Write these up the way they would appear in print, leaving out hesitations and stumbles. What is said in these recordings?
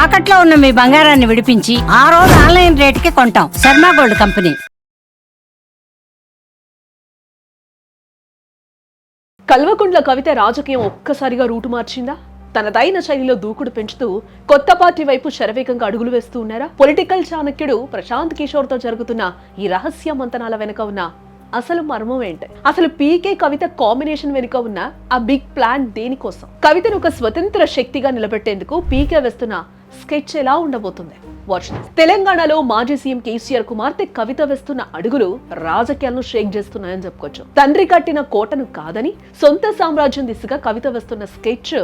తాకట్లో ఉన్న మీ బంగారాన్ని విడిపించి ఆ రోజు ఆన్లైన్ రేటుకి కొంటాం. Sharma gold company. కల్వకుంట్ల కవిత రాజకీయం ఒక్కసారిగా రూటు మార్చిందా? తనదైన శైలిలో దూకుడు పెంచుతూ కొత్త పార్టీ వైపు శరవేగంగా అడుగులు వేస్తూ ఉన్నారా? పొలిటికల్ చాణక్యుడు ప్రశాంత్ కిషోర్ తో జరుగుతున్న ఈ రహస్య మంతనాల వెనుక ఉన్న అసలు మర్మం ఏంటి? అసలు పీకే కవిత కాంబినేషన్ వెనుక ఉన్న ఆ బిగ్ ప్లాన్ దేనికోసం? కవితను ఒక స్వతంత్ర శక్తిగా నిలబెట్టేందుకు పీకే వేస్తున్న స్కెచ్ ఎలా ఉండబోతుంది? తెలంగాణలో మాజీ సీఎం కేసీఆర్ కుమార్తె కవిత వేస్తున్న అడుగులు రాజకీయాలను షేక్ చేస్తున్నాయని చెప్పుకోవచ్చు. తండ్రి కట్టిన కోటను కాదని సొంత సామ్రాజ్యం దిశగా కవిత వేస్తున్న స్కెచ్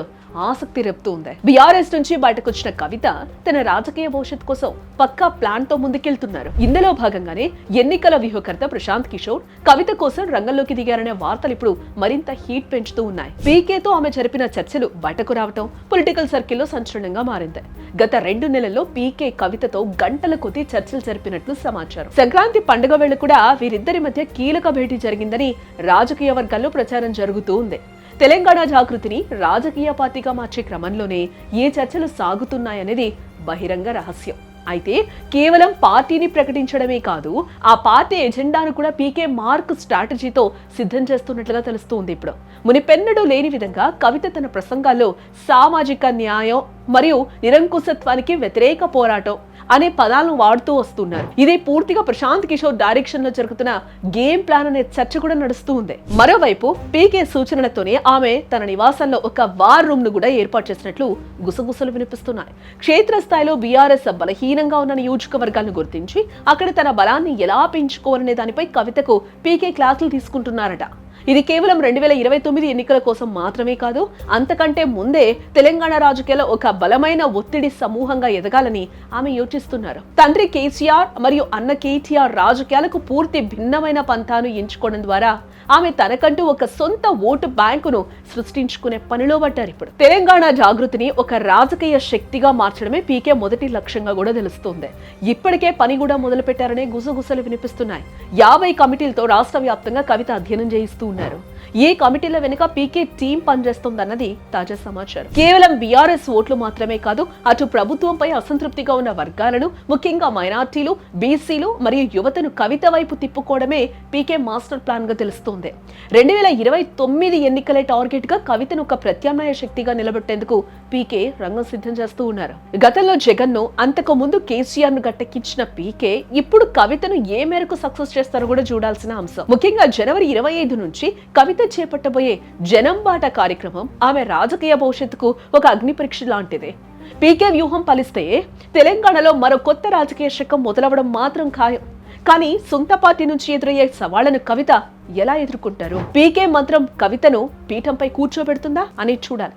ఆసక్తి రేపుతూ ఉంది. బీఆర్ఎస్ నుంచి బయటకొచ్చిన కవిత తన రాజకీయ భవిష్యత్ కోసం పక్కా ప్లాన్ తో ముందుకెళ్తున్నారు. ఇందులో భాగంగానే ఎన్నికల వ్యూహకర్త ప్రశాంత్ కిషోర్ కవిత కోసం రంగంలోకి దిగారనే వార్తలు ఇప్పుడు మరింత హీట్ పెంచుతూ ఉన్నాయి. పీకేతో ఆమె జరిపిన చర్చలు బయటకు రావటం పొలిటికల్ సర్కిల్లో సంచలనంగా మారింది. గత 2 నెలల్లో పీకే కవితతో గంటల కొద్దీ చర్చలు జరిపినట్లు సమాచారం. సంక్రాంతి పండుగ వేళ కూడా వీరిద్దరి మధ్య కీలక భేటీ జరిగిందని రాజకీయ వర్గాల్లో ప్రచారం జరుగుతూ ఉంది. తెలంగాణ జాగృతిని రాజకీయ పార్టీగా మార్చే క్రమంలోనే ఏ చర్చలు సాగుతున్నాయనేది బహిరంగ రహస్యం. అయితే కేవలం పార్టీని ప్రకటించడమే కాదు, ఆ పార్టీ ఎజెండాను కూడా పీకే మార్క్ స్ట్రాటజీతో సిద్ధం చేస్తున్నట్లుగా తెలుస్తుంది. ఇప్పుడు మునిపెన్నడూ లేని విధంగా కవిత తన ప్రసంగాల్లో సామాజిక న్యాయం మరియు నిరంకుశత్వానికి వ్యతిరేక పోరాటం అనే పదాలను వాడుతూ వస్తున్నారు. ఇదే పూర్తిగా ప్రశాంత్ కిషోర్ డైరెక్షన్ లో జరుగుతున్న గేమ్ ప్లాన్ అనే చర్చ కూడా నడుస్తూ ఉంది. మరోవైపు పీకే సూచనలతోనే ఆమె తన నివాసంలో ఒక వార్ రూమ్ ను కూడా ఏర్పాటు చేసినట్లు గుసగుసలు వినిపిస్తున్నాయి. క్షేత్రస్థాయిలో బీఆర్ఎస్ బలహీనంగా ఉన్న నియోజకవర్గాలను గుర్తించి అక్కడ తన బలాన్ని ఎలా పెంచుకోవాలనే దానిపై కవితకు పీకే క్లాసులు తీసుకుంటున్నారట. ఇది కేవలం 2029 ఎన్నికల కోసం మాత్రమే కాదు, అంతకంటే ముందే తెలంగాణ రాజకీయాల్లో ఒక బలమైన ఒత్తిడి సమూహంగా ఎదగాలని ఆమె యోచిస్తున్నారు. తండ్రి కేసీఆర్ మరియు అన్న కేటీఆర్ రాజకీయాలకు పూర్తి భిన్నమైన పంథాను ఎంచుకోవడం ద్వారా ఆమె తనకంటూ ఒక సొంత ఓటు బ్యాంకును సృష్టించుకునే పనిలో పడ్డారు. ఇప్పుడు తెలంగాణ జాగృతిని ఒక రాజకీయ శక్తిగా మార్చడమే పీకే మొదటి లక్ష్యంగా కూడా తెలుస్తుంది. ఇప్పటికే పని కూడా మొదలు పెట్టారనే గుసగుసలు వినిపిస్తున్నాయి. 50 కమిటీలతో రాష్ట్ర వ్యాప్తంగా కవిత అధ్యయనం చేయిస్తూ ఉన్నారు. ఏ కమిటీల వెనుక పీకే టీం పనిచేస్తోందన్నది తాజా సమాచారం. కేవలం బీఆర్ఎస్ ఓట్లు మాత్రమే కాదు, అటు ప్రభుత్వంపై అసంతృప్తిగా ఉన్న వర్గాలను, ముఖ్యంగా మైనార్టీలు, బీసీలు మరియు యువతను కవిత వైపు తిప్పుకోవడమే పీకే మాస్టర్ ప్లాన్ గా తెలుస్తోంది. 2029 ఎన్నికలే టార్గెట్ గా కవితను ఒక ప్రత్యామ్నాయ శక్తిగా నిలబెట్టేందుకు పీకే రంగం సిద్ధం చేస్తూ ఉన్నారు. గతంలో జగన్ ను, అంతకు ముందు కేసీఆర్ ను గట్టెక్కించిన పీకే ఇప్పుడు కవితను ఏ మేరకు సక్సెస్ చేస్తారో కూడా చూడాల్సిన అంశం. ముఖ్యంగా జనవరి 25 నుంచి కవిత చేపట్టబోయే జనం బాట కార్యక్రమం ఆమె రాజకీయ భవిష్యత్తుకు ఒక అగ్ని పరీక్ష లాంటిదే. పీకే వ్యూహం ఫలిస్తే తెలంగాణలో మరో కొత్త రాజకీయ శకం మొదలవడం మాత్రం ఖాయం. కానీ సొంత పార్టీ నుంచి ఎదురయ్యే సవాళ్లను కవిత ఎలా ఎదుర్కొంటారు? పీకే మంత్రం కవితను పీఠంపై కూర్చోబెడుతుందా అని చూడాలి.